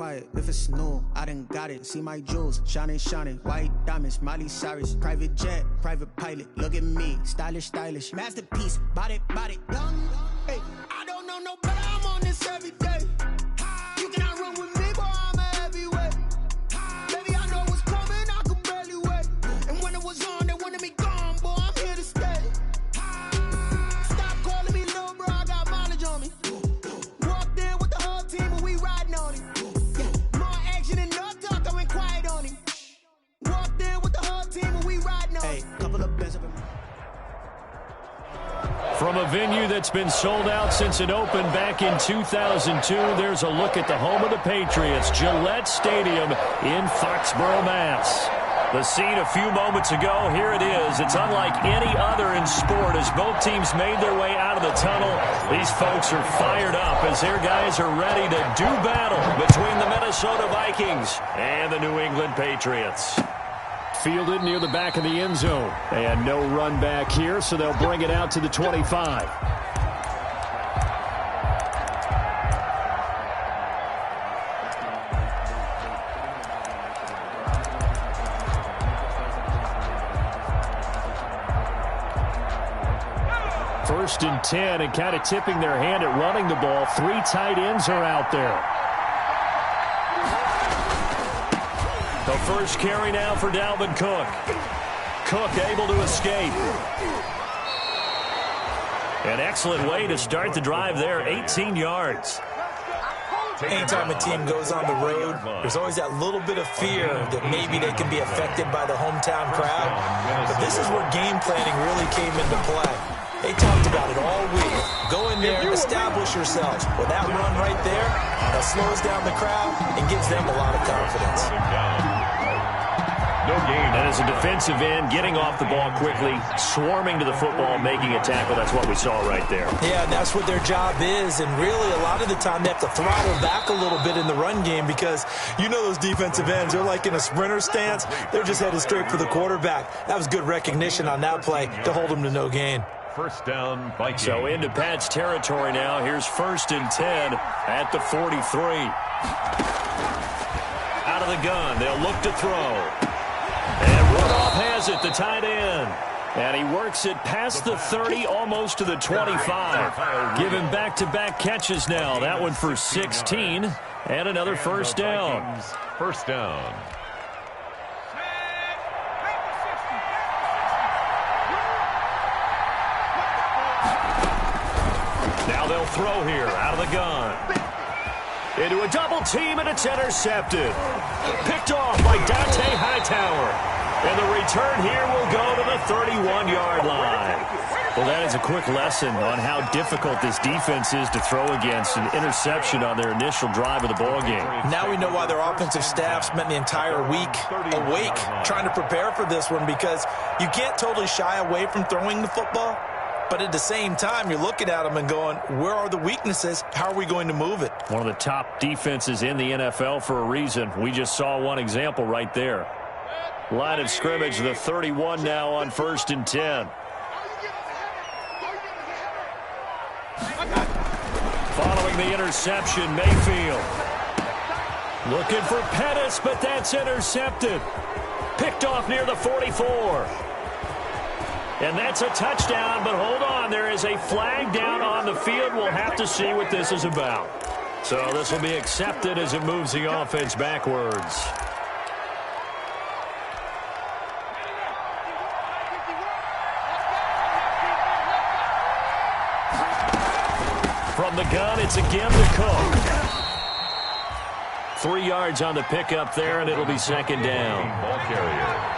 quiet if it's new. I done got it. See my jewels, shining, shining. White diamonds, Miley Cyrus. Private jet, private pilot. Look at me, stylish, stylish. Masterpiece, body, body. Young, hey, I don't know no better. I'm on this every day. You cannot run with me, boy. I'm a heavyweight. Baby, I know what's coming. I could barely wait. And when it was on, they wanted me gone, boy. I'm here to stay. Stop calling me little bro. I got mileage on me. Walked in with the whole team, and we riding on him. Yeah, more action than no talk. I went quiet on him. Walked in with the whole team, and we riding on him. Hey, couple of bins of him. From a venue that's been sold out since it opened back in 2002, there's a look at the home of the Patriots, Gillette Stadium in Foxborough, Mass. The scene a few moments ago, here it is. It's unlike any other in sport as both teams made their way out of the tunnel. These folks are fired up as their guys are ready to do battle between the Minnesota Vikings and the New England Patriots. Fielded near the back of the end zone. And no run back here, so they'll bring it out to the 25. First and 10, and kind of tipping their hand at running the ball. 3 tight ends are out there. The first carry now for Dalvin Cook. Cook able to escape. An excellent way to start the drive there, 18 yards. Anytime a team goes on the road, there's always that little bit of fear that maybe they can be affected by the hometown crowd. But this is where game planning really came into play. They talked about it all week. Go in there, establish yourselves. With that run right there, that slows down the crowd and gives them a lot of confidence. No game. And as a defensive end, getting off the ball quickly, swarming to the football, making a tackle, that's what we saw right there. Yeah, and that's what their job is. And really, a lot of the time, they have to throttle back a little bit in the run game because you know those defensive ends, they're like in a sprinter stance. They're just headed straight for the quarterback. That was good recognition on that play to hold them to no gain. First down, Vikings. So into Pat's territory now. Here's 1st and 10 at the 43. Out of the gun. They'll look to throw. And Rudolph has it, the tight end. And he works it past the 30, almost to the 25. Giving back-to-back catches now. That one for 16. And another first down. First down. Now they'll throw here out of the gun. Into a double team, and it's intercepted. Picked off by Dante Hightower. And the return here will go to the 31-yard line. Well, that is a quick lesson on how difficult this defense is to throw against. An interception on their initial drive of the ballgame. Now we know why their offensive staff spent the entire week awake trying to prepare for this one, because you can't totally shy away from throwing the football. But at the same time, you're looking at them and going, where are the weaknesses? How are we going to move it? One of the top defenses in the NFL for a reason. We just saw one example right there. Line of scrimmage, the 31 now on 1st and 10. Following the interception, Mayfield. Looking for Pettis, but that's intercepted. Picked off near the 44. And that's a touchdown, but hold on. There is a flag down on the field. We'll have to see what this is about. So this will be accepted as it moves the offense backwards. From the gun, it's again to Cook. 3 yards on the pickup there, and it'll be second down. Ball carrier.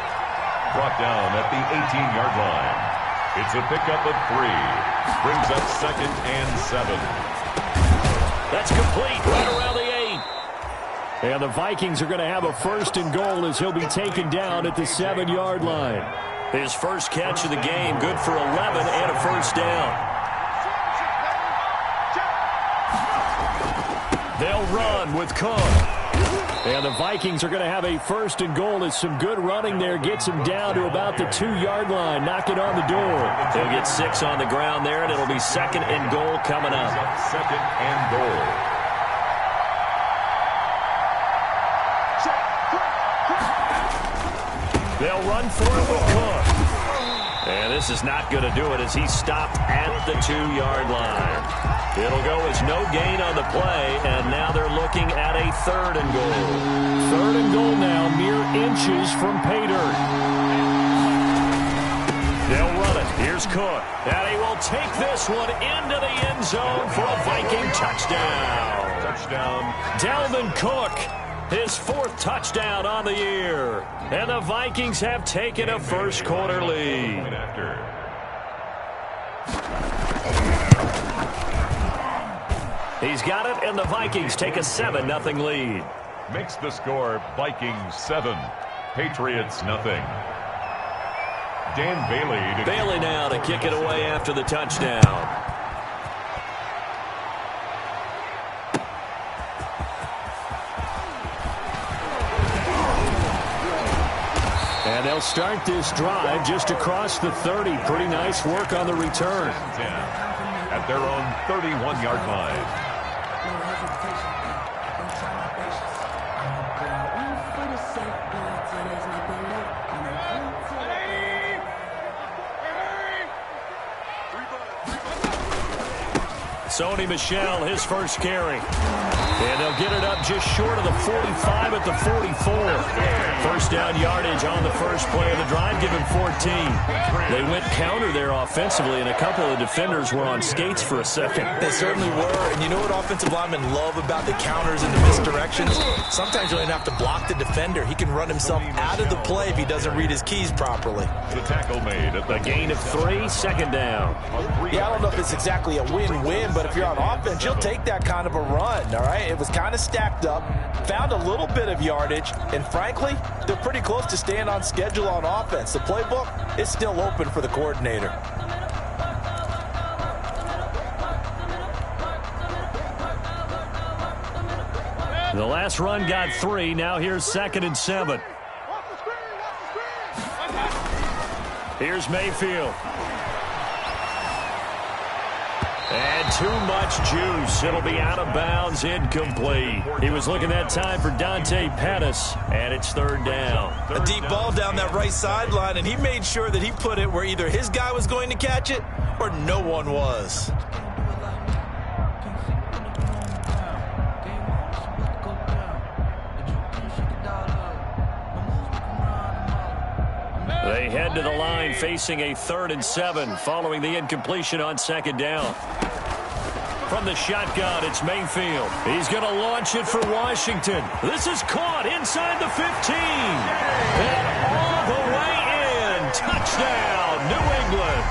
Brought down at the 18-yard line. It's a pickup of 3. Brings up 2nd and 7. That's complete right around the 8. And the Vikings are going to have a 1st and goal as he'll be taken down at the 7-yard line. His first catch of the game, good for 11 and a first down. They'll run with Cook. And the Vikings are going to have a 1st and goal as some good running there gets him down to about the 2-yard line. Knock it on the door. They'll get 6 on the ground there, and it'll be 2nd and goal coming up. 2nd and goal. run for it with Cook. And this is not going to do it as he stopped at the 2-yard line. It'll go as no gain on the play, and now they're looking at a 3rd and goal. 3rd and goal now, mere inches from pay dirt. They'll run it. Here's Cook. And he will take this one into the end zone for a Viking touchdown. Dalvin Cook, his 4th touchdown on the year. And the Vikings have taken a first-quarter lead. He's got it, and the Vikings take a 7-0 lead. Makes the score Vikings 7, Patriots 0. Dan Bailey. Bailey now to kick it away after the touchdown. And they'll start this drive just across the 30. Pretty nice work on the return. At their own 31-yard line. Sony Michel, his first carry. And they'll get it up just short of the 45 at the 44. First down yardage on the first play of the drive, given 14. They went counter there offensively, and a couple of defenders were on skates for a second. They certainly were, and you know what offensive linemen love about the counters and the misdirections? Sometimes you don't even have to block the defender. He can run himself out of the play if he doesn't read his keys properly. The tackle made at the gain of 3, second down. Yeah, I don't know if it's exactly a win-win, but if you're on offense, you'll take that kind of a run, all right? It was kind of stacked up, found a little bit of yardage, and frankly, they're pretty close to staying on schedule on offense. The playbook is still open for the coordinator. The last run got 3. Now here's 2nd and 7. Here's Mayfield. And too much juice. It'll be out of bounds, incomplete. He was looking that time for Dante Pettis, and it's 3rd down. A deep ball down that right sideline, and he made sure that he put it where either his guy was going to catch it or no one was. They head to the line facing a 3rd and 7 following the incompletion on 2nd down. From the shotgun, it's Mayfield. He's going to launch it for Washington. This is caught inside the 15. And all the way in. Touchdown, New England.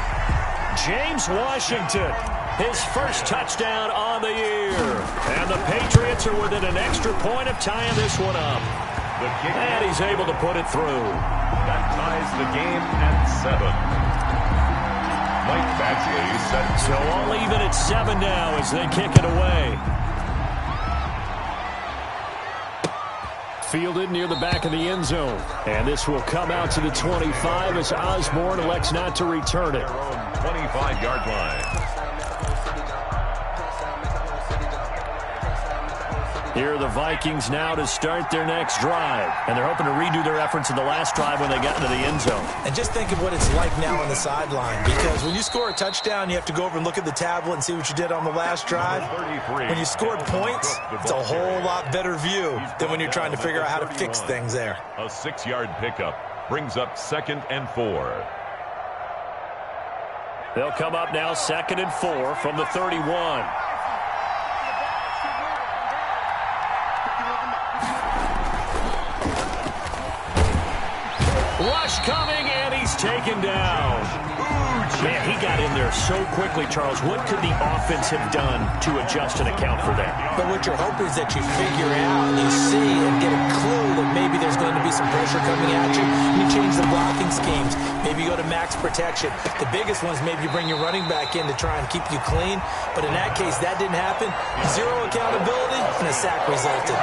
James Washington, his first touchdown on the year. And the Patriots are within an extra point of tying this one up. And he's able to put it through. That ties the game at 7. Mike Badgley set. So all even at 7 now as they kick it away. Fielded near the back of the end zone. And this will come out to the 25 as Osborne elects not to return it. 25-yard line. Here are the Vikings now to start their next drive. And they're hoping to redo their efforts in the last drive when they got into the end zone. And just think of what it's like now on the sideline. Because when you score a touchdown, you have to go over and look at the tablet and see what you did on the last drive. When you scored points, it's a whole lot better view than when you're trying to figure out how to fix things there. A 6-yard pickup brings up 2nd and 4. They'll come up now 2nd and 4 from the 31. Rush coming, and he's taken down. Man, he got in there so quickly, Charles. What could the offense have done to adjust and account for that? But what you're hoping is that you figure out and you see and get a clue that maybe there's going to be some pressure coming at you. You change the blocking schemes. Maybe you go to max protection. The biggest one is maybe you bring your running back in to try and keep you clean. But in that case, that didn't happen. 0 accountability, and a sack resulted.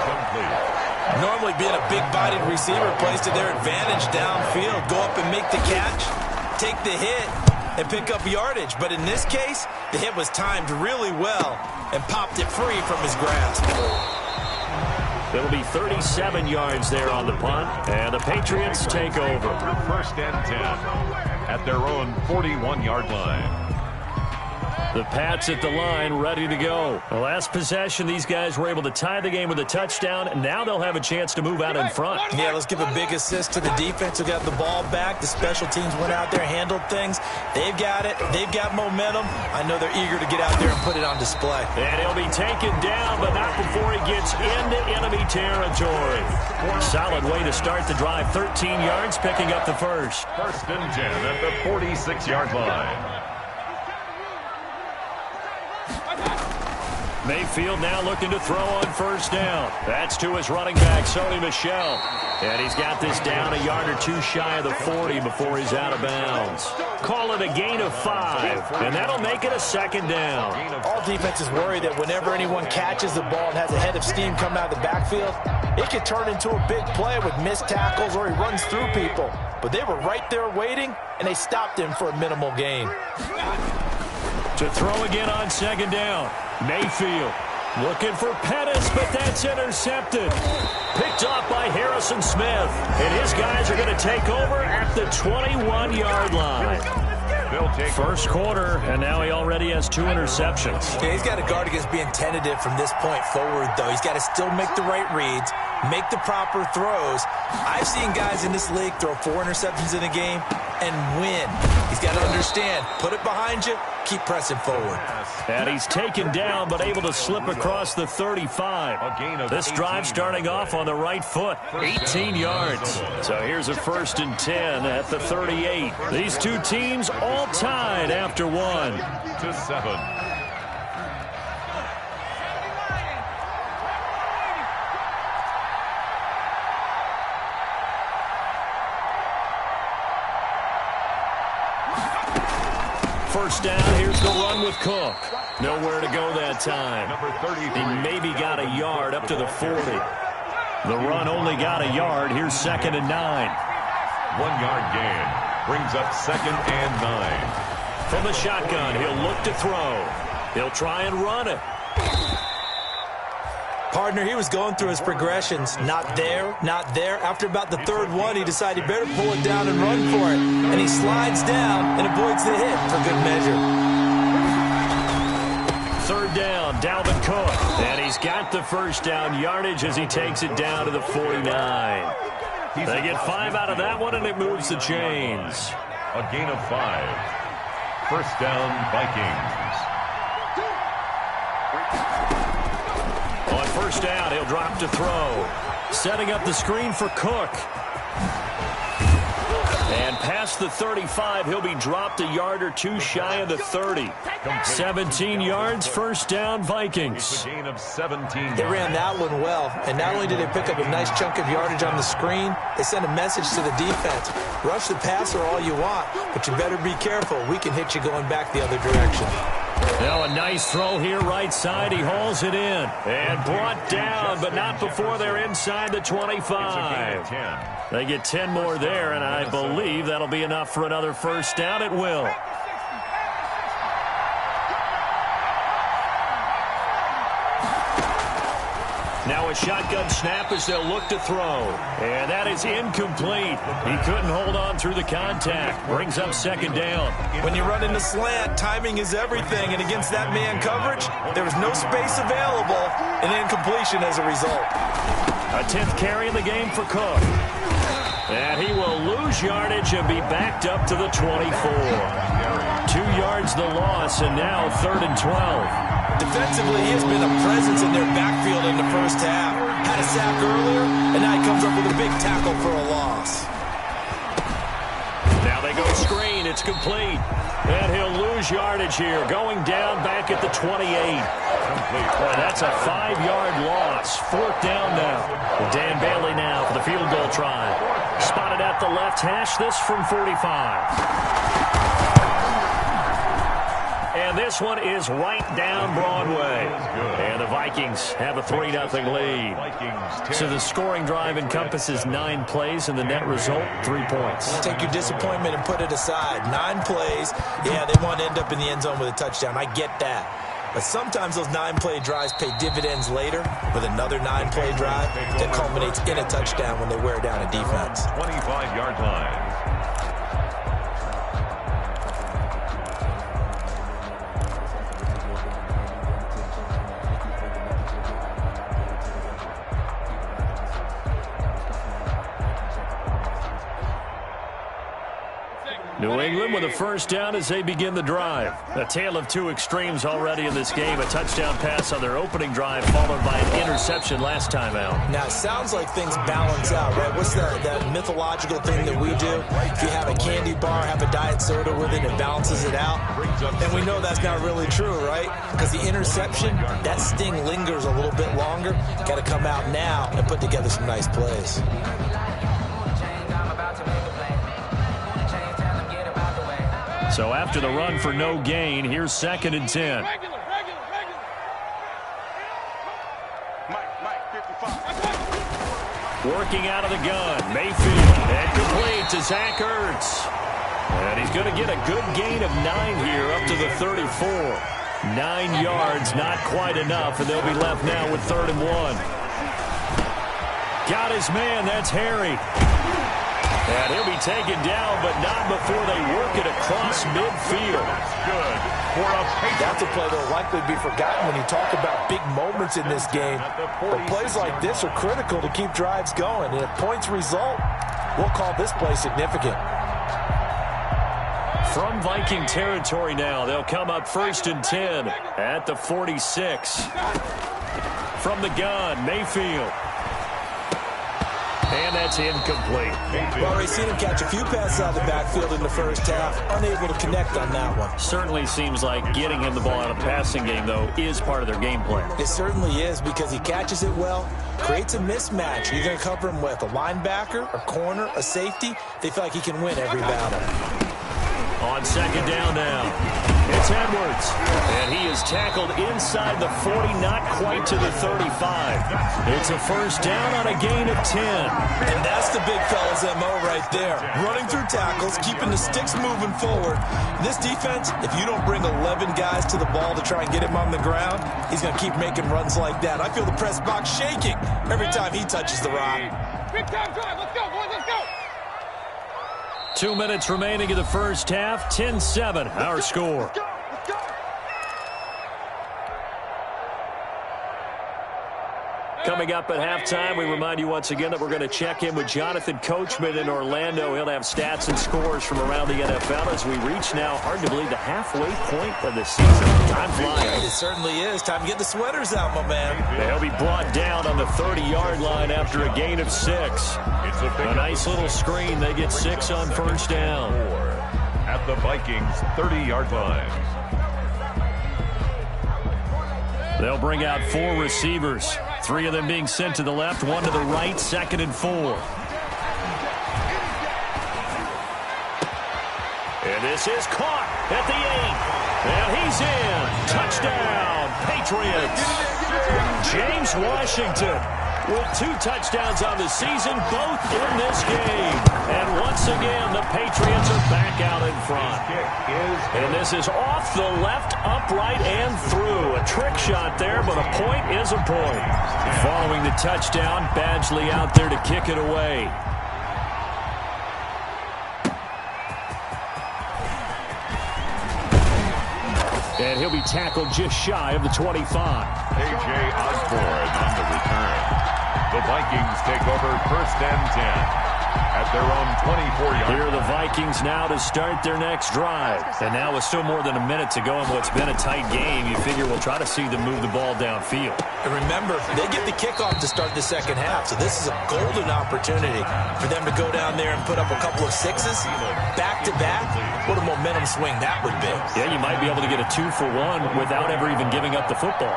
Normally being a big-bodied receiver plays to their advantage downfield. Go up and make the catch, take the hit, and pick up yardage. But in this case, the hit was timed really well and popped it free from his grasp. It'll be 37 yards there on the punt, and the Patriots take over. First and 10 at their own 41-yard line. The Pats at the line, ready to go. The last possession, these guys were able to tie the game with a touchdown, and now they'll have a chance to move out in front. Yeah, let's give a big assist to the defense who got the ball back. The special teams went out there, handled things. They've got it. They've got momentum. I know they're eager to get out there and put it on display. And he'll be taken down, but not before he gets into enemy territory. Solid way to start the drive. 13 yards, picking up the first. First and 10 at the 46-yard line. Mayfield now looking to throw on first down. That's to his running back, Sony Michel. And he's got this down a yard or two shy of the 40 before he's out of bounds. Call it a gain of 5, and that'll make it a second down. All defenses worry that whenever anyone catches the ball and has a head of steam coming out of the backfield, it could turn into a big play with missed tackles or he runs through people. But they were right there waiting, and they stopped him for a minimal gain. To throw again on second down. Mayfield looking for Pettis, but that's intercepted. Picked off by Harrison Smith. And his guys are going to take over at the 21-yard line. First quarter, and now he already has 2 interceptions. Yeah, he's got to guard against being tentative from this point forward, though. He's got to still make the right reads, make the proper throws. I've seen guys in this league throw 4 interceptions in a game and win. He's got to understand, put it behind you, keep pressing forward. And he's taken down, but able to slip across the 35. This drive starting off on the right foot, 18 yards. So here's a first and 10 at the 38. These two teams all tied after 1. To 7. First down, here's the run with Cook. Nowhere to go that time. He maybe got a yard up to the 40. The run only got a yard. Here's second and 9. 1-yard gain brings up second and 9. From the shotgun, he'll look to throw. He'll try and run it. Partner, he was going through his progressions. Not there, not there. After about the third one, he decided he better pull it down and run for it. And he slides down and avoids the hit for good measure. Third down, Dalvin Cook. And he's got the first down yardage as he takes it down to the 49. They get 5 out of that one, and it moves the chains. A gain of 5. First down, Vikings. On first down, he'll drop to throw. Setting up the screen for Cook. And past the 35, he'll be dropped a yard or two shy of the 30. 17 yards, first down, Vikings. Gain of 17. They ran that one well, and not only did they pick up a nice chunk of yardage on the screen, they sent a message to the defense. Rush the passer all you want, but you better be careful. We can hit you going back the other direction. Now a nice throw here right side. He hauls it in and brought down, but not before they're inside the 25. They get 10 more there, and I believe that'll be enough for another first down. It will. Now a shotgun snap as they'll look to throw. And that is incomplete. He couldn't hold on through the contact. Brings up second down. When you run in the slant, timing is everything. And against that man coverage, there was no space available. An incompletion as a result. A 10th carry in the game for Cook. And he will lose yardage and be backed up to the 24. 2 yards the loss, and now 3rd and 12. Defensively, he has been a presence in their backfield in the first half. Had a sack earlier, and now he comes up with a big tackle for a loss. Now they go screen. It's complete. And he'll lose yardage here. Going down back at the 28. Boy, that's a 5-yard loss. 4th down now. Dan Bailey now for the field goal try. Spotted at the left hash. This from 45. And this one is right down Broadway. And the Vikings have a 3-0 lead. So the scoring drive encompasses 9 plays, and the net result, 3 points. Take your disappointment and put it aside. 9 plays. Yeah, they want to end up in the end zone with a touchdown. I get that. But sometimes those 9-play drives pay dividends later with another 9-play drive that culminates in a touchdown when they wear down a defense. 25-yard line. New England with a first down as they begin the drive. A tale of two extremes already in this game. A touchdown pass on their opening drive followed by an interception last time out. Now, it sounds like things balance out, right? What's that mythological thing that we do? If you have a candy bar, have a diet soda with it, it balances it out. And we know that's not really true, right? Because the interception, that sting lingers a little bit longer. Got to come out now and put together some nice plays. So after the run for no gain, here's 2nd and 10. Working out of the gun, Mayfield, and complete to Zach Ertz. And he's going to get a good gain of 9 here up to the 34. 9 yards, not quite enough, and they'll be left now with 3rd and 1. Got his man, that's Harry. And he'll be taken down, but not before they work it across midfield. Good for a That's a play that will likely be forgotten when you talk about big moments in this game. But plays like this are critical to keep drives going. And if points result, we'll call this play significant. From Viking territory now, they'll come up 1st and 10 at the 46. From the gun, Mayfield. And that's incomplete. Well, we've seen him catch a few passes out of the backfield in the first half. Unable to connect on that one. Certainly seems like getting him the ball out of the passing game, though, is part of their game plan. It certainly is because he catches it well, creates a mismatch. You're going to cover him with a linebacker, a corner, a safety. They feel like he can win every battle. On 2nd down now. It's Edwards. And he is tackled inside the 40, not quite to the 35. It's a first down on a gain of 10. And that's the big fella's MO right there. Running through tackles, keeping the sticks moving forward. This defense, if you don't bring 11 guys to the ball to try and get him on the ground, he's going to keep making runs like that. I feel the press box shaking every time he touches the rock. Big time drive. Let's go, boys. Let's go. 2 minutes remaining in the first half. 10-7, our score. Coming up at halftime, we remind you once again that we're going to check in with Jonathan Coachman in Orlando. He'll have stats and scores from around the NFL as we reach now, hard to believe, the halfway point of the season. Time flying. It certainly is. Time to get the sweaters out, my man. They'll be brought down on the 30-yard line after a gain of 6. A nice little screen. They get 6 on first down. At the Vikings' 30-yard line. They'll bring out 4 receivers. 3 of them being sent to the left, 1 to the right, 2nd and 4. And this is caught at the 8. And he's in. Touchdown, Patriots. James Washington with 2 touchdowns on the season, both in this game. And once again, the Patriots are back out in front. And this is off the left, upright, and through. A trick shot there, but a point is a point. Following the touchdown, Badgley out there to kick it away. And he'll be tackled just shy of the 25. A.J. Osborne on the return. The Vikings take over 1st and 10 at their own 24-yard. Here are the Vikings now to start their next drive. And now with still more than a minute to go in what's been a tight game, you figure we'll try to see them move the ball downfield. And remember, they get the kickoff to start the second half, so this is a golden opportunity for them to go down there and put up a couple of 6s back-to-back. What a momentum swing that would be. Yeah, you might be able to get a 2-for-1 without ever even giving up the football.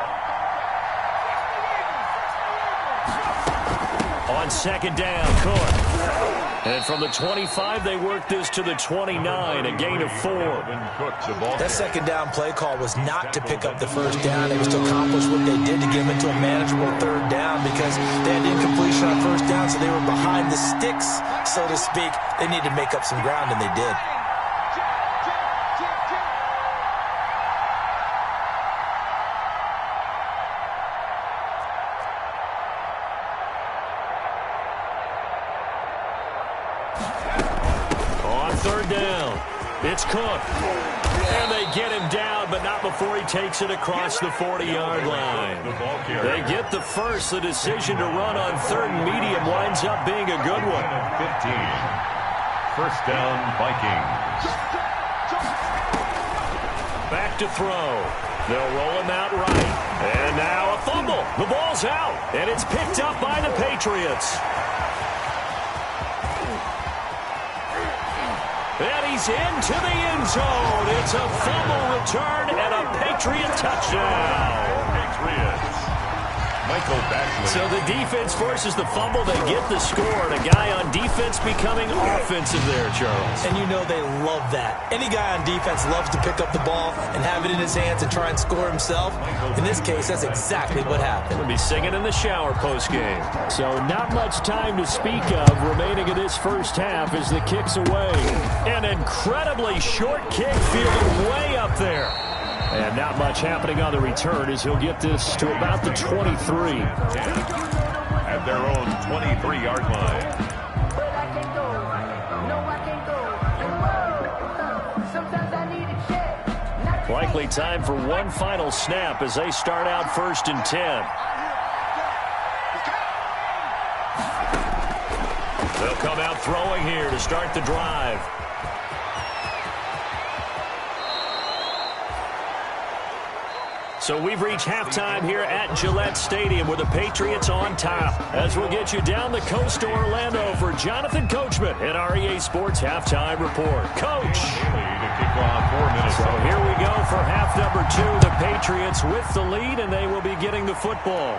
On 2nd down, Cook. And from the 25, they work this to the 29, a gain of 4. That 2nd down play call was not to pick up the first down. It was to accomplish what they did to get them into a manageable 3rd down because they had incompletion on first down, so they were behind the sticks, so to speak. They needed to make up some ground, and they did. third down. It's Cook. And they get him down, but not before he takes it across the 40-yard line. They get the first. The decision to run on third and medium winds up being a good one. 15. First down, Vikings. Back to throw. They'll roll him out right. And now a fumble. The ball's out, and it's picked up by the Patriots. And he's into the end zone. It's a fumble return and a Patriot touchdown. Patriots. Michael Baxley. So the defense forces the fumble. They get the score. And a guy on defense becoming offensive there, Charles. And you know they love that. Any guy on defense loves to pick up the ball and have it in his hands and try and score himself. In this case, that's exactly what happened. We'll be singing in the shower postgame. So not much time to speak of remaining in this first half as the kick's away. An incredibly short kick fielded way up there. And not much happening on the return as he'll get this to about the 23. At their own 23-yard line. Likely time for one final snap as they start out 1st and 10. They'll come out throwing here to start the drive. So we've reached halftime here at Gillette Stadium with the Patriots on top. As we'll get you down the coast to Orlando for Jonathan Coachman at our EA Sports Halftime Report. Coach. So here we go for half number 2. The Patriots with the lead, and they will be getting the football.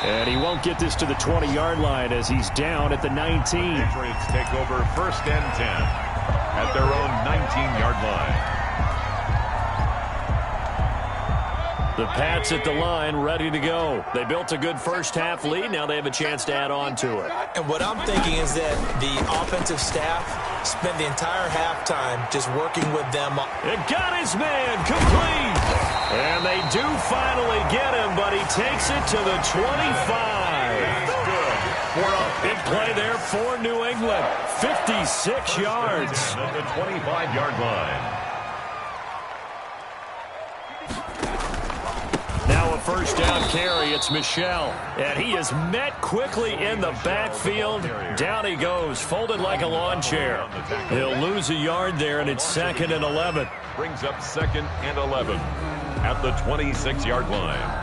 And he won't get this to the 20-yard line as he's down at the 19. Patriots take over 1st and 10. At their own 19-yard line. The Pats at the line, ready to go. They built a good first half lead. Now they have a chance to add on to it. And what I'm thinking is that the offensive staff spent the entire halftime just working with them. It got his man complete. And they do finally get him, but he takes it to the 25. Big play there for New England. 56 yards. At the 25-yard line. Now a first down carry. It's Michel. And he is met quickly in the backfield. Down he goes, folded like a lawn chair. He'll lose a yard there, and it's 2nd and 11. Brings up 2nd and 11 at the 26-yard line.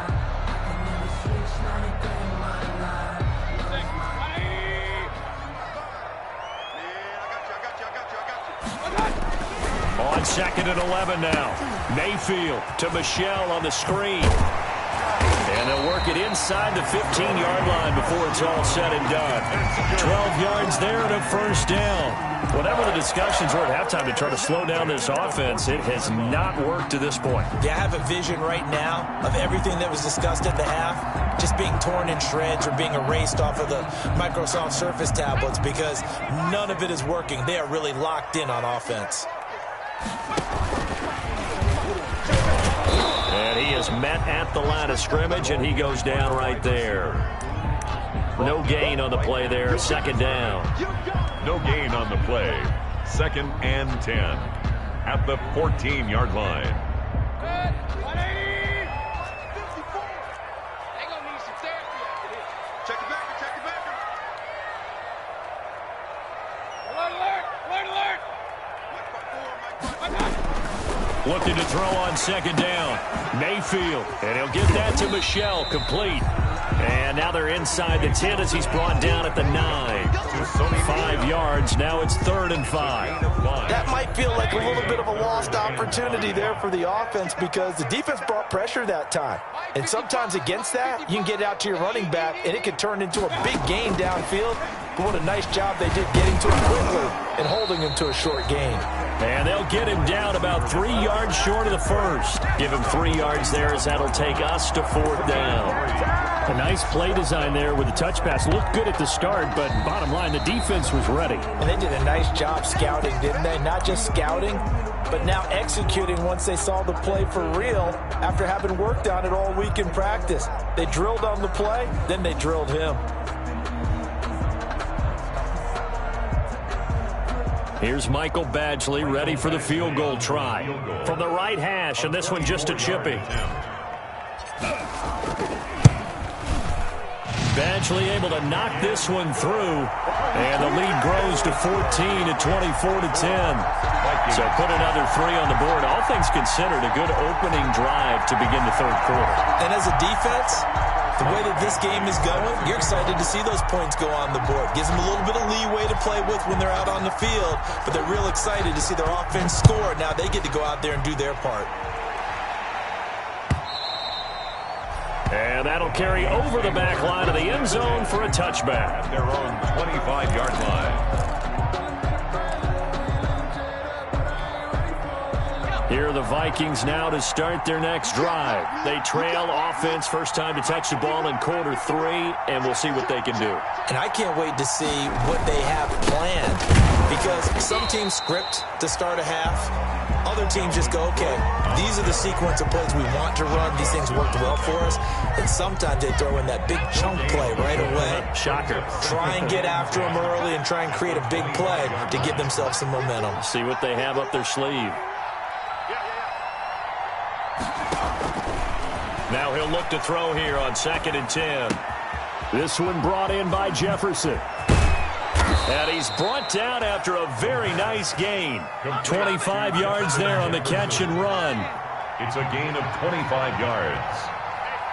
On 2nd and 11 now. Mayfield to Michel on the screen. And they'll work it inside the 15-yard line before it's all said and done. 12 yards there and a first down. Whatever the discussions were at halftime to try to slow down this offense, it has not worked to this point. Yeah, I have a vision right now of everything that was discussed at the half just being torn in shreds or being erased off of the Microsoft Surface tablets because none of it is working. They are really locked in on offense. And he is met at the line of scrimmage, and he goes down right there. No gain on the play there. 2nd down. No gain on the play. 2nd and 10 at the 14-yard line. Check it back. Alert. Looking to throw on 2nd down. Mayfield, and he'll get that to Michel, complete. And now they're inside the 10 as he's brought down at the 9. 5 yards, now it's 3rd and 5. That might feel like a little bit of a lost opportunity there for the offense because the defense brought pressure that time. And sometimes against that, you can get out to your running back, and it can turn into a big gain downfield. But what a nice job they did getting to him quickly and holding him to a short gain. And they'll get him down about 3 yards short of the first. Give him 3 yards there as that'll take us to 4th down. A nice play design there with the touch pass. Looked good at the start, but bottom line, the defense was ready. And they did a nice job scouting, didn't they? Not just scouting, but now executing once they saw the play for real after having worked on it all week in practice. They drilled on the play, then they drilled him. Here's Michael Badgley ready for the field goal try. From the right hash, and this one just a chippy. Badgley able to knock this one through. And the lead grows to 14 at 24-10. So put another 3 on the board. All things considered, a good opening drive to begin the third quarter. And as a defense, the way that this game is going, you're excited to see those points go on the board. Gives them a little bit of leeway to play with when they're out on the field, but they're real excited to see their offense score. Now they get to go out there and do their part. And that'll carry over the back line of the end zone for a touchback. Their own 25-yard line. Here are the Vikings now to start their next drive. They trail offense, first time to touch the ball in quarter 3, and we'll see what they can do. And I can't wait to see what they have planned, because some teams script to start a half. Other teams just go, okay, these are the sequence of plays we want to run. These things worked well for us. And sometimes they throw in that big chunk play right away. Shocker. Try and get after them early and try and create a big play to give themselves some momentum. See what they have up their sleeve. Now he'll look to throw here on 2nd and 10. This one brought in by Jefferson. And he's brought down after a very nice gain. 25 yards there on the catch and run. It's a gain of 25 yards.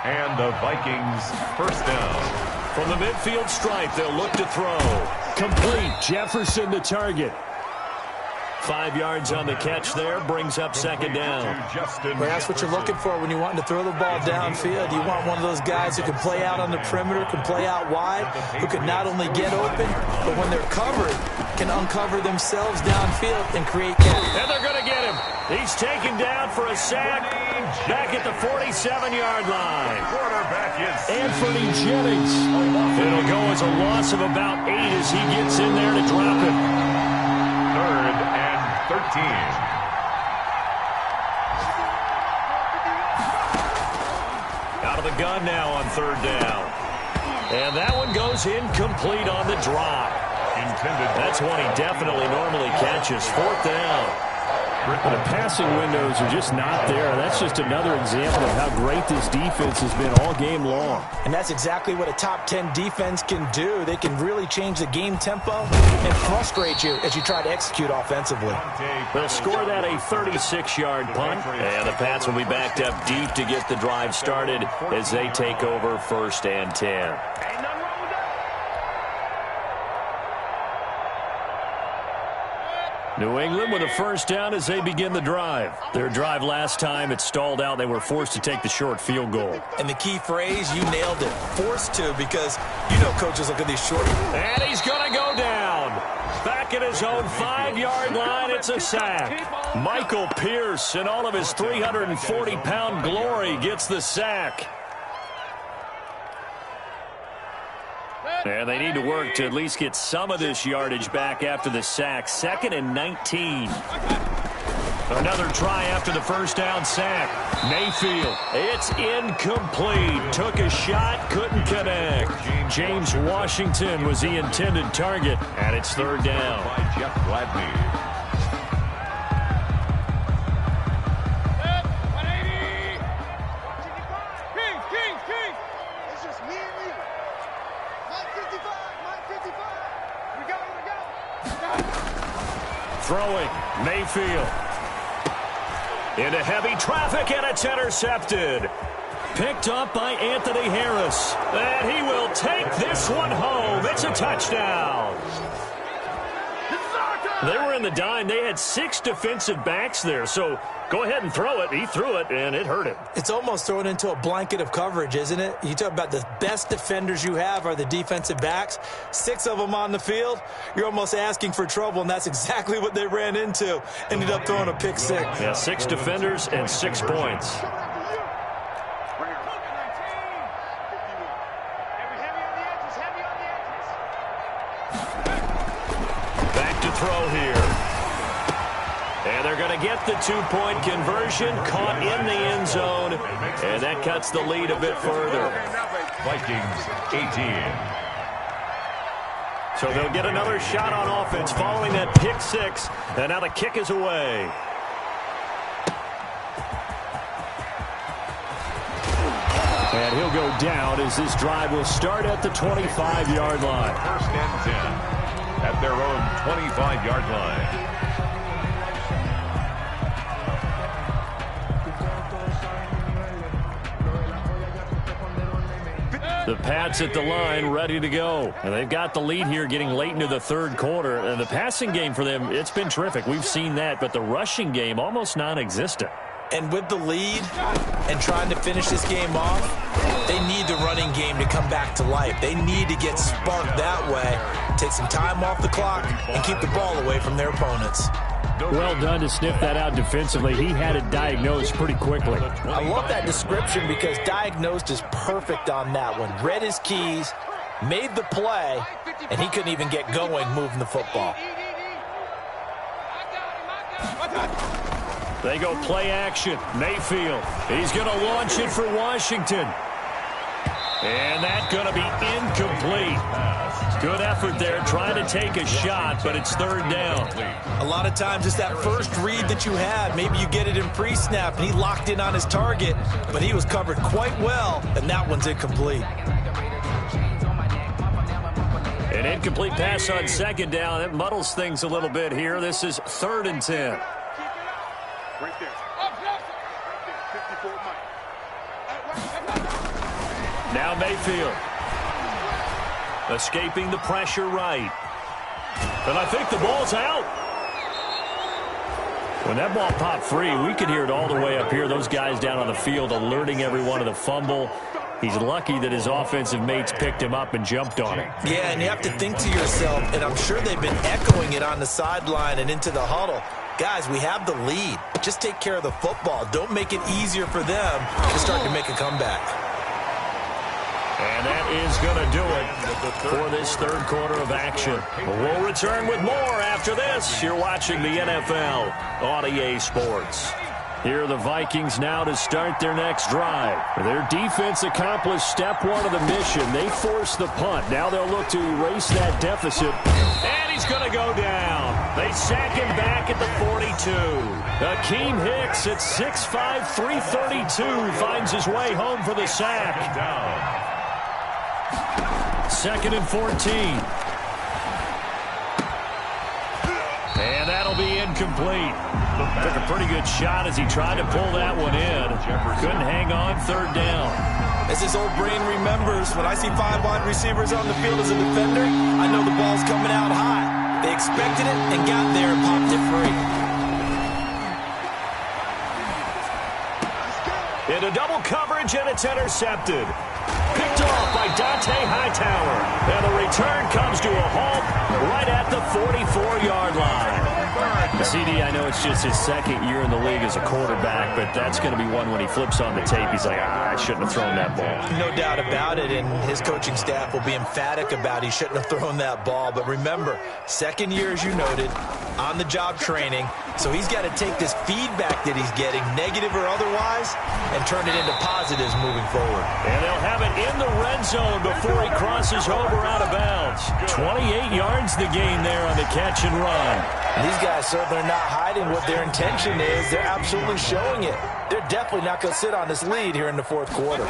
And the Vikings first down. From the midfield stripe, they'll look to throw. Complete. Jefferson the target. 5 yards on the catch there, brings up 2nd down. Well, that's what you're looking for when you're wanting to throw the ball downfield. You want one of those guys who can play out on the perimeter, can play out wide, who can not only get open, but when they're covered, can uncover themselves downfield and create gaps. And they're going to get him. He's taken down for a sack back at the 47-yard line. Anthony Jennings. It'll go as a loss of about 8 as he gets in there to drop it. 3rd and 13. Out of the gun now on 3rd down. And that one goes incomplete on the drop. That's one he definitely normally catches. 4th down. But the passing windows are just not there. That's just another example of how great this defense has been all game long. And that's exactly what a top 10 defense can do. They can really change the game tempo and frustrate you as you try to execute offensively. They'll score that a 36-yard punt. And the Pats will be backed up deep to get the drive started as they take over 1st and 10. New England with a first down as they begin the drive. Their drive last time, it stalled out. They were forced to take the short field goal. And the key phrase, you nailed it. Forced to, because you know coaches look at these short. And he's going to go down. Back at his own 5-yard line, it's a sack. Michael Pierce, in all of his 340-pound glory, gets the sack. And they need to work to at least get some of this yardage back after the sack. 2nd and 19. Another try after the first down sack. Mayfield. It's incomplete. Took a shot, couldn't connect. James Washington was the intended target, and it's 3rd down. By Jeff Gladney. Throwing, Mayfield. Into heavy traffic, and it's intercepted. Picked up by Anthony Harris. And he will take this one home. It's a touchdown. They were in the dime. They had 6 defensive backs there. So go ahead and throw it. He threw it, and it hurt him. It's almost thrown into a blanket of coverage, isn't it? You talk about the best defenders you have are the defensive backs. 6 of them on the field. You're almost asking for trouble, and that's exactly what they ran into. Ended up throwing a pick 6. Yeah, 6 defenders and 6 points. Throw here. And they're going to get the 2-point conversion, caught in the end zone, and that cuts the lead a bit further. Vikings 18. So they'll get another shot on offense following that pick six. And now the kick is away. And he'll go down as this drive will start at the 25-yard line. First and 10 at their own 25-yard line. The Pats at the line ready to go. And they've got the lead here getting late into the third quarter. And the passing game for them, it's been terrific. We've seen that. But the rushing game, almost non-existent. And with the lead and trying to finish this game off, they need the running game to come back to life. They need to get sparked that way, take some time off the clock, and keep the ball away from their opponents. Well done to sniff that out defensively. He had it diagnosed pretty quickly. I love that description because diagnosed is perfect on that one. Read his keys, made the play, and he couldn't even get going moving the football. They go play action. Mayfield. He's going to launch it for Washington. And that's going to be incomplete. Good effort there trying to take a shot, but it's third down. A lot of times it's that first read that you have. Maybe you get it in pre-snap, and he locked in on his target, but he was covered quite well, and that one's incomplete. An incomplete pass on second down. It muddles things a little bit here. This is 3rd and 10. Right there. Right there. 54 Mike. Now Mayfield. Escaping the pressure right. And I think the ball's out. When that ball popped free, we could hear it all the way up here. Those guys down on the field alerting everyone of the fumble. He's lucky that his offensive mates picked him up and jumped on him. Yeah, and you have to think to yourself, and I'm sure they've been echoing it on the sideline and into the huddle. Guys, we have the lead. Just take care of the football. Don't make it easier for them to start to make a comeback. And that is going to do it for this third quarter of action. We'll return with more after this. You're watching the NFL on EA Sports. Here are the Vikings now to start their next drive. Their defense accomplished step one of the mission. They forced the punt. Now they'll look to erase that deficit. And he's going to go down. They sack him back at the 42. Akeem Hicks at 6'5", 332 finds his way home for the sack. 2nd and 14. And that'll be incomplete. Took a pretty good shot as he tried to pull that one in. Couldn't hang on, 3rd down. As his old brain remembers, when I see 5 wide receivers on the field as a defender, I know the ball's coming out high. They expected it and got there and popped it free. Into double coverage, and it's intercepted. Picked off by Dante Hightower. And the return comes to a halt right at the 44-yard line. CD, I know it's just his 2nd year in the league as a quarterback, but that's going to be one when he flips on the tape. He's like, I shouldn't have thrown that ball. No doubt about it, and his coaching staff will be emphatic about he shouldn't have thrown that ball. But remember, 2nd year, as you noted, on-the-job training. So he's got to take this feedback that he's getting, negative or otherwise, and turn it into positives moving forward. And they'll have it in the red zone before he crosses over out of bounds. 28 yards the gain there on the catch and run. And these guys certainly are not hiding what their intention is. They're absolutely showing it. They're definitely not going to sit on this lead here in the 4th quarter.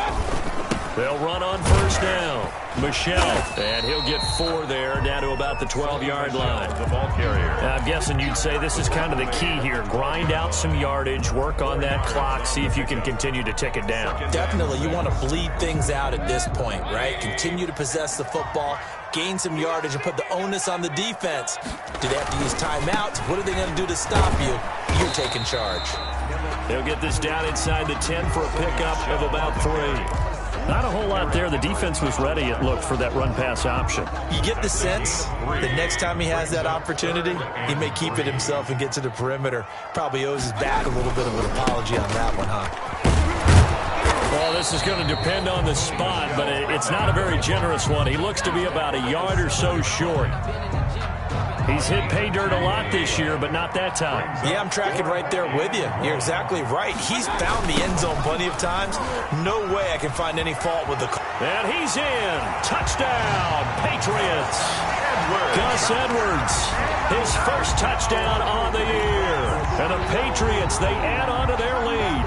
They'll run on 1st down. Michelle, and he'll get 4 there, down to about the 12-yard line. The ball carrier. I'm guessing you'd say this is kind of the key here. Grind out some yardage, work on that clock, see if you can continue to tick it down. Definitely, you want to bleed things out at this point, right? Continue to possess the football, gain some yardage, and put the onus on the defense. Do they have to use timeouts? What are they going to do to stop you? You're taking charge. They'll get this down inside the 10 for a pickup of about 3. Not a whole lot there. The defense was ready, it looked, for that run-pass option. You get the sense that next time he has that opportunity, he may keep it himself and get to the perimeter. Probably owes his back a little bit of an apology on that one, huh? Well, this is going to depend on the spot, but it's not a very generous one. He looks to be about a yard or so short. He's hit pay dirt a lot this year, but not that time. Yeah, I'm tracking right there with you. You're exactly right. He's found the end zone plenty of times. No way I can find any fault with the call. And he's in. Touchdown, Patriots. Gus Edwards, his first touchdown on the year. And the Patriots, they add on to their lead.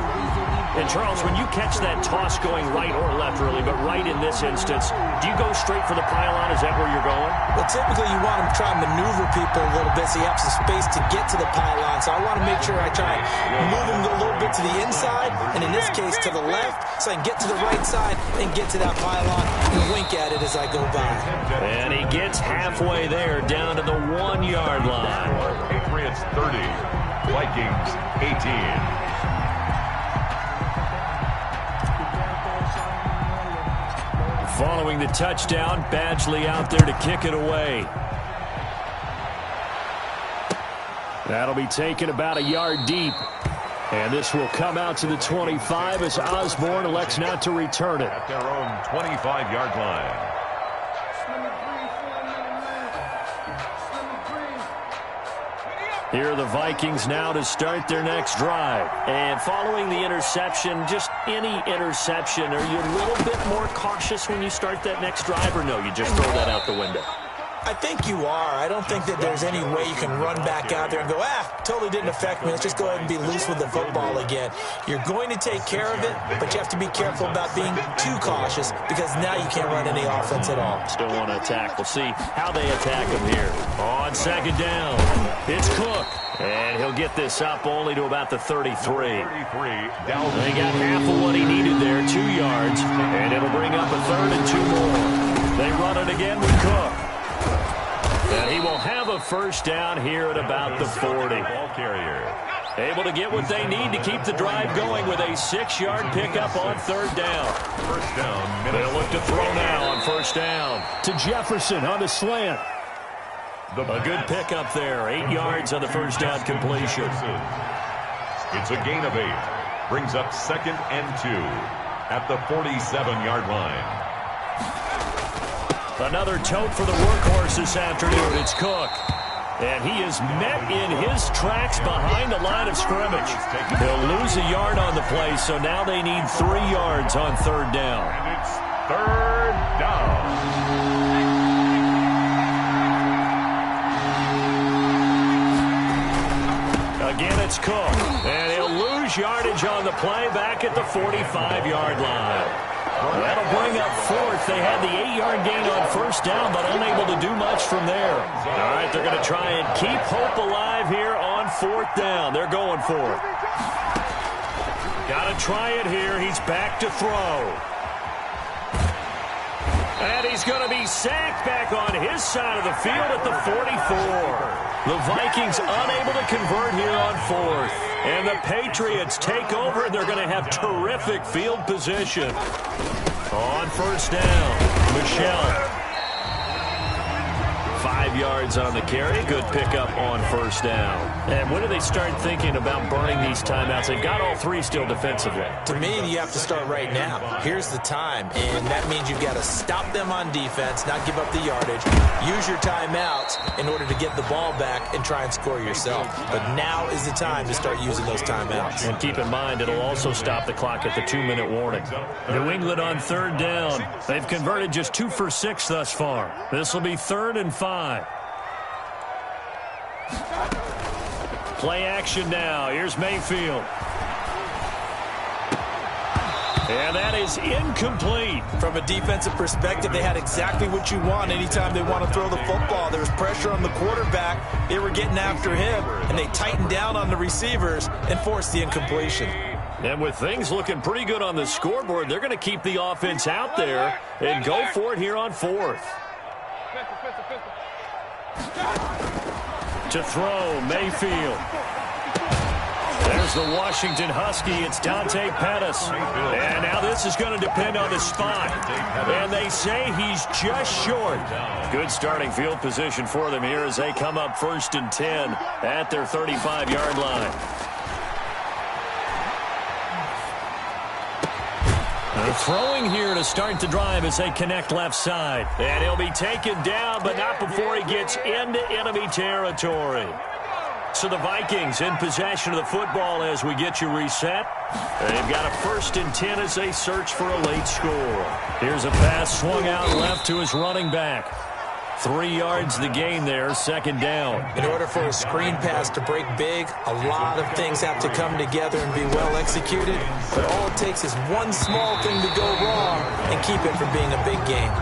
And, Charles, when you catch that toss going right or left, really, but right in this instance, do you go straight for the pylon? Is that where you're going? Well, typically you want to try and maneuver people a little bit so you have some space to get to the pylon. So I want to make sure I try and move them a little bit to the inside, and in this case to the left, so I can get to the right side and get to that pylon and wink at it as I go by. And he gets halfway there, down to the 1-yard line. Patriots 30, Vikings 18. Following the touchdown, Badgley out there to kick it away. That'll be taken about a yard deep. And this will come out to the 25 as Osborne elects not to return it. At their own 25-yard line. Here are the Vikings now to start their next drive. And following the interception, just any interception, are you a little bit more cautious when you start that next drive, or no, you just throw that out the window? I think you are. I don't think that there's any way you can run back out there and go, totally didn't affect me. Let's just go ahead and be loose with the football again. You're going to take care of it, but you have to be careful about being too cautious because now you can't run any offense at all. Still want to attack. We'll see how they attack him here. On second down, it's Cook. And he'll get this up only to about the 33. He got half of what he needed there, 2 yards, and it'll bring up a third and 2 more. They run it again with Cook. And he will have a first down here at about the 40. Ball carrier. Able to get what they need to keep the drive going with a 6-yard pickup on third down. First down. They'll look to throw now on first down. To Jefferson on the slant. A good pickup there. 8 yards on the first down completion. It's a gain of 8. Brings up second and 2 at the 47-yard line. Another tote for the workhorse this afternoon. It's Cook. And he is met in his tracks behind the line of scrimmage. He'll lose a yard on the play, so now they need 3 yards on third down. And it's third down. Again, it's Cook. And he'll lose yardage on the play back at the 45-yard line. That'll bring up fourth. They had the 8-yard gain on first down, but unable to do much from there. All right, they're going to try and keep hope alive here on fourth down. They're going for it. Got to try it here. He's back to throw. And he's going to be sacked back on his side of the field at the 44. The Vikings unable to convert here on fourth. And the Patriots take over, and they're going to have terrific field position. On first down, Michelle. 5 yards on the carry. Good pickup on first down. And when do they start thinking about burning these timeouts? They've got all 3 still defensively. To me, you have to start right now. Here's the time, and that means you've got to stop them on defense, not give up the yardage, use your timeouts in order to get the ball back and try and score yourself. But now is the time to start using those timeouts. And keep in mind, it'll also stop the clock at the 2-minute warning. New England on third down. They've converted just 2 for 6 thus far. This will be 3rd and 5. Play action now. Here's Mayfield. And that is incomplete. From a defensive perspective, they had exactly what you want anytime they want to throw the football. There was pressure on the quarterback. They were getting after him, and they tightened down on the receivers and forced the incompletion. And with things looking pretty good on the scoreboard, they're going to keep the offense out there and go for it here on fourth. To throw, Mayfield. There's the Washington Husky. It's Dante Pettis. And now this is going to depend on the spot. And they say he's just short. Good starting field position for them here as they come up 1st and 10 at their 35-yard line. They're throwing here to start the drive as they connect left side. And he'll be taken down, but not before he gets into enemy territory. So the Vikings in possession of the football as we get you reset. They've got a 1st and 10 as they search for a late score. Here's a pass swung out left to his running back. 3 yards the gain there, second down. In order for a screen pass to break big, a lot of things have to come together and be well executed. But all it takes is one small thing to go wrong and keep it from being a big game.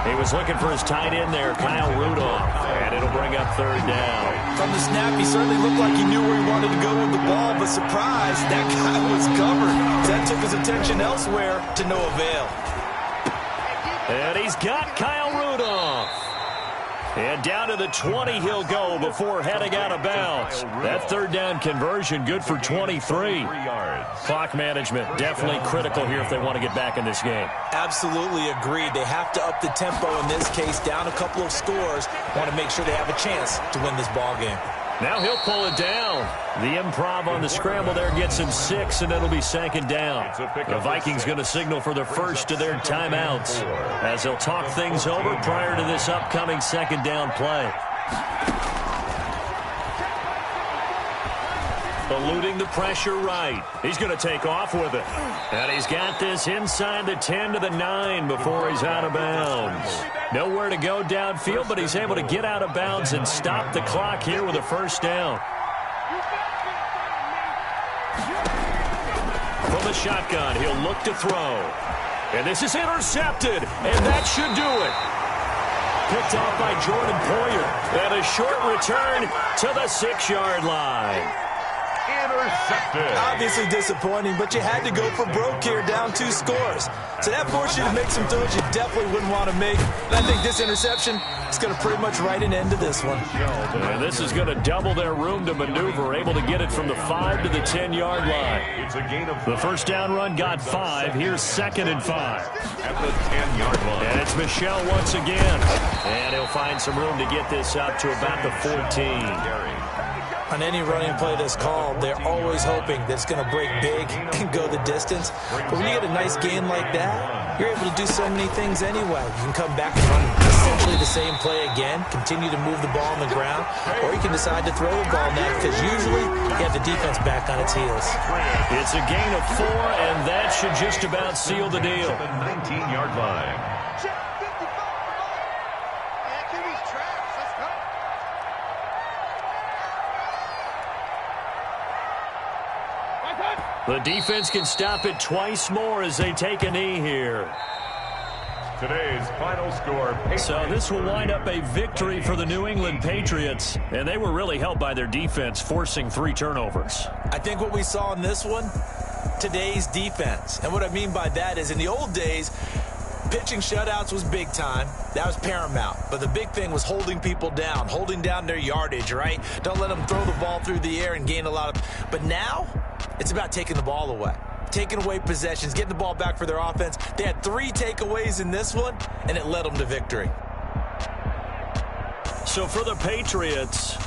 He was looking for his tight end there, Kyle Rudolph, and it'll bring up third down. From the snap, he certainly looked like he knew where he wanted to go with the ball, but surprise, that guy was covered. That took his attention elsewhere to no avail. And he's got Kyle Rudolph. And down to the 20 he'll go before heading out of bounds. That third down conversion good for 23. Clock management definitely critical here if they want to get back in this game. Absolutely agreed. They have to up the tempo in this case, down a couple of scores. Want to make sure they have a chance to win this ball game. Now he'll pull it down. The improv on the scramble there gets him 6, and it'll be second down. The Vikings going to signal for the first of their timeouts as they'll talk things over prior to this upcoming second down play. Eluding the pressure right. He's going to take off with it. And he's got this inside the 10 to the 9 before he's out of bounds. Nowhere to go downfield, but he's able to get out of bounds and stop the clock here with a first down. From the shotgun, he'll look to throw. And this is intercepted, and that should do it. Picked off by Jordan Poyer. And a short return to the 6-yard line. Intercepted. Obviously disappointing, but you had to go for broke here, down 2 scores. So that forced you to make some throws you definitely wouldn't want to make. And I think this interception is going to pretty much write an end to this one. And this is going to double their room to maneuver, able to get it from the 5 to the 10-yard line. It's a gain of the first down run got 5. Here's 2nd and 5. At the 10-yard line. And it's Michel once again. And he'll find some room to get this up to about the 14. On any running play that's called, they're always hoping that it's going to break big and go the distance. But when you get a nice game like that, you're able to do so many things anyway. You can come back and run essentially the same play again, continue to move the ball on the ground, or you can decide to throw the ball now because usually you have the defense back on its heels. It's a gain of 4, and that should just about seal the deal. The 19-yard line. The defense can stop it twice more as they take a knee here. Today's final score. So this will wind up a victory for the New England Patriots, and they were really helped by their defense, forcing 3 turnovers. I think what we saw in this one, today's defense. And what I mean by that is in the old days, pitching shutouts was big time. That was paramount. But the big thing was holding people down, holding down their yardage, right? Don't let them throw the ball through the air and gain a lot of... But now, it's about taking the ball away. Taking away possessions, getting the ball back for their offense. They had 3 takeaways in this one, and it led them to victory. So for the Patriots,